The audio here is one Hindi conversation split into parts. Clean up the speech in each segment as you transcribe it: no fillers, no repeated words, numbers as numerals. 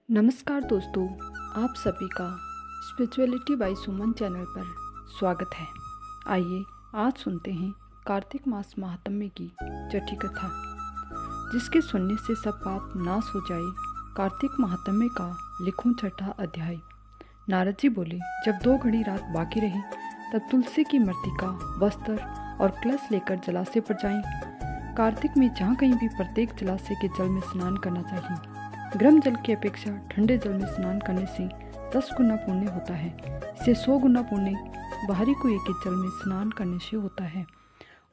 नमस्कार दोस्तों, आप सभी का स्पिरिचुअलिटी बाय सुमन चैनल पर स्वागत है। आइए आज सुनते हैं कार्तिक मास महात्म्य की छठी कथा, जिसके सुनने से सब पाप नाश हो जाए। कार्तिक महात्म्य का लिखूं छठा अध्याय। नारद जी बोले, जब 2 घड़ी रात बाकी रही तब तुलसी की मृतिका, वस्त्र और कलश लेकर जलाशय पर जाएं। कार्तिक में जहाँ कहीं भी प्रत्येक जलाशय के जल में स्नान करना चाहिए। गर्म जल की अपेक्षा ठंडे जल में स्नान करने से 10 गुना पुण्य होता है। इससे 100 गुना पुण्य बाहरी कुएं के जल में स्नान करने से होता है।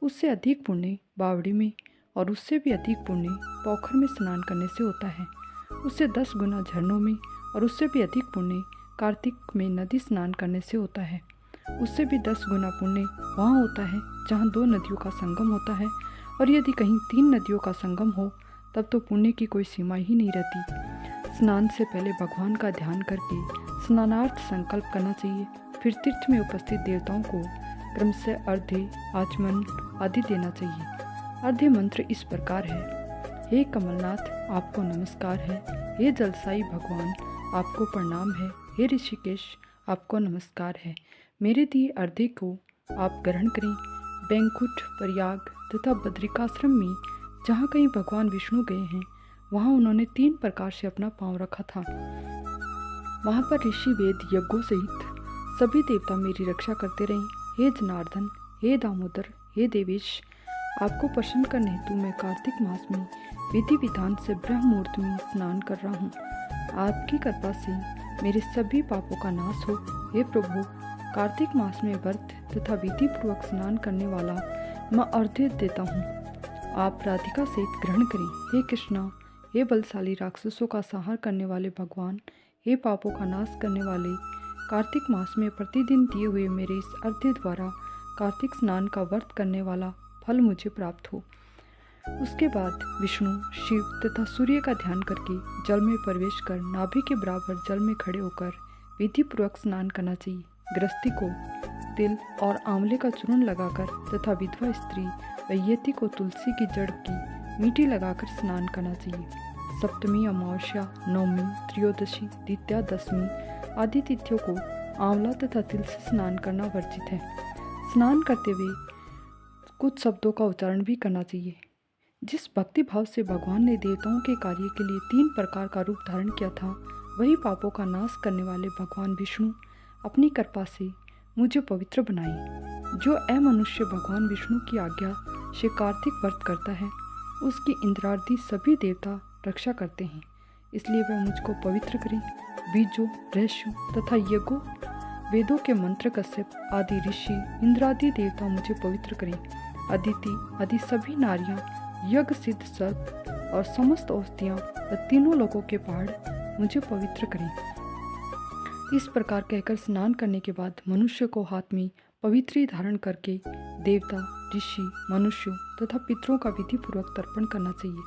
उससे अधिक पुण्य बावड़ी में और उससे भी अधिक पुण्य पोखर में स्नान करने से होता है। उससे 10 गुना झरनों में और उससे भी अधिक पुण्य कार्तिक में नदी स्नान करने से होता है। उससे भी 10 गुना पुण्य वहाँ होता है जहाँ 2 नदियों का संगम होता है, और यदि कहीं 3 नदियों का संगम हो तब तो पुण्य की कोई सीमा ही नहीं रहती। स्नान से पहले भगवान का ध्यान करके स्नानार्थ संकल्प करना चाहिए। फिर तीर्थ में उपस्थित देवताओं को क्रमशः अर्घ्य, आचमन आदि देना चाहिए। अर्घ्य मंत्र इस प्रकार है: हे कमलनाथ, आपको नमस्कार है। हे जलसाई भगवान, आपको प्रणाम है। हे ऋषिकेश, आपको नमस्कार है। मेरे दिए अर्घ्य को आप ग्रहण करें। बैंकुट, प्रयाग तथा बद्रिकाश्रम में जहाँ कहीं भगवान विष्णु गए हैं वहाँ उन्होंने 3 प्रकार से अपना पांव रखा था। वहाँ पर ऋषि, वेद, यज्ञों सहित सभी देवता मेरी रक्षा करते रहे। हे जनार्दन, हे दामोदर, हे देवेश, आपको प्रसन्न करने हेतु मैं कार्तिक मास में विधि विधान से ब्रह्म मुहूर्त में स्नान कर रहा हूँ। आपकी कृपा से मेरे सभी पापों का नाश हो। हे प्रभु, कार्तिक मास में व्रत तथा विधि पूर्वक स्नान करने वाला मैं अर्घ्य देता हूँ। आप राधिका सहित ग्रहण करें। हे कृष्णा, हे बलशाली राक्षसों का संहार करने वाले भगवान, हे पापों का नाश करने वाले, कार्तिक मास में प्रतिदिन दिए हुए मेरे इस अर्घ्य द्वारा कार्तिक स्नान का व्रत करने वाला फल मुझे प्राप्त हो। उसके बाद विष्णु, शिव तथा सूर्य का ध्यान करके जल में प्रवेश कर नाभि के बराबर जल में खड़े होकर विधि पूर्वक स्नान करना चाहिए। गृहस्थी को तिल और आंवले का चूर्ण लगाकर तथा विधवा स्त्री व यति को तुलसी की जड़ की मीठी लगाकर स्नान करना चाहिए। सप्तमी, अमावस्या, नवमी, त्रयोदशी, द्वितीया, दशमी आदि तिथियों को आंवला तथा तिल से स्नान करना वर्जित है। स्नान करते हुए कुछ शब्दों का उच्चारण भी करना चाहिए। जिस भक्ति भाव से भगवान ने देवताओं के कार्य के लिए 3 प्रकार का रूप धारण किया था, वही पापों का नाश करने वाले भगवान विष्णु अपनी कृपा से मुझे पवित्र बनाए। जो अमनुष्य भगवान विष्णु की आज्ञा से कार्तिक व्रत करता है, उसकी इंद्रादि सभी देवता रक्षा करते हैं। इसलिए वह मुझको पवित्र करें। बीजों, रहस्यों तथा यज्ञों, वेदों के मंत्र, कश्यप आदि ऋषि, इंद्रादि देवता मुझे पवित्र करें। अदिति आदि सभी नारियां, यज्ञ सिद्ध सर्प और समस्त औषधियाँ व तीनों लोगों के पहाड़ मुझे पवित्र करें। इस प्रकार कहकर स्नान करने के बाद मनुष्य को हाथ में पवित्री धारण करके देवता, ऋषि, मनुष्यों तथा पितरों का विधि पूर्वक तर्पण करना चाहिए।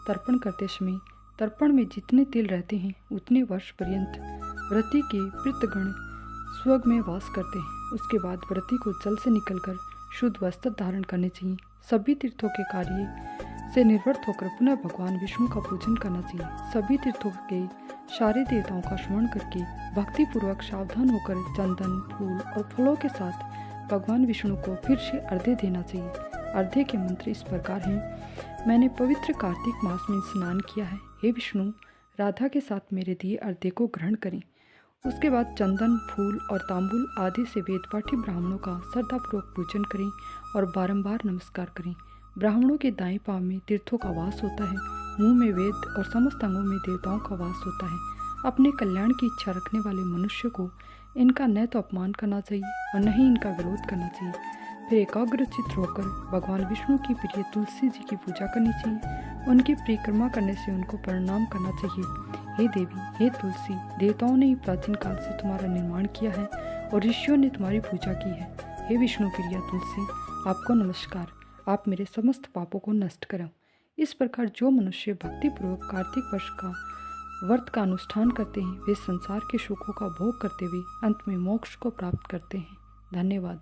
तर्पण करते समय तर्पण में जितने तिल रहते हैं उतने वर्ष पर्यंत व्रती के पितृगण स्वर्ग में वास करते हैं। उसके बाद व्रती को जल से निकलकर शुद्ध वस्त्र धारण करने चाहिए। सभी तीर्थों के कार्य से निवृत्त होकर पुनः भगवान विष्णु का पूजन करना चाहिए। सभी तीर्थों के सारे देवताओं का स्मरण करके भक्ति पूर्वक सावधान होकर चंदन, फूल और फलों के साथ भगवान विष्णु को फिर से अर्घ्य देना चाहिए। अर्घ्य के मंत्र इस प्रकार हैं: मैंने पवित्र कार्तिक मास में स्नान किया है। हे विष्णु, राधा के साथ मेरे दिए अर्घ्य को ग्रहण करें। उसके बाद चंदन, फूल और तांबुल आदि से वेदपाठी ब्राह्मणों का श्रद्धापूर्वक पूजन करें और बारंबार नमस्कार करें। ब्राह्मणों के दाएं पांव में तीर्थों का वास होता है, मुंह में वेद और समस्त अंगों में देवताओं का वास होता है। अपने कल्याण की इच्छा रखने वाले मनुष्य को इनका न तो अपमान करना चाहिए और न ही इनका विरोध करना चाहिए। फिर एकाग्रचित्त होकर भगवान विष्णु की प्रिय तुलसी जी की पूजा करनी चाहिए। उनकी परिक्रमा करने से उनको प्रणाम करना चाहिए। हे देवी, हे तुलसी, देवताओं ने ही प्राचीन काल से तुम्हारा निर्माण किया है और ऋषियों ने तुम्हारी पूजा की है। हे विष्णु प्रिया तुलसी, आपको नमस्कार। आप मेरे समस्त पापों को नष्ट करो। इस प्रकार जो मनुष्य भक्तिपूर्वक कार्तिक वर्ष का व्रत का अनुष्ठान करते हैं, वे संसार के सुखों का भोग करते हुए अंत में मोक्ष को प्राप्त करते हैं। धन्यवाद।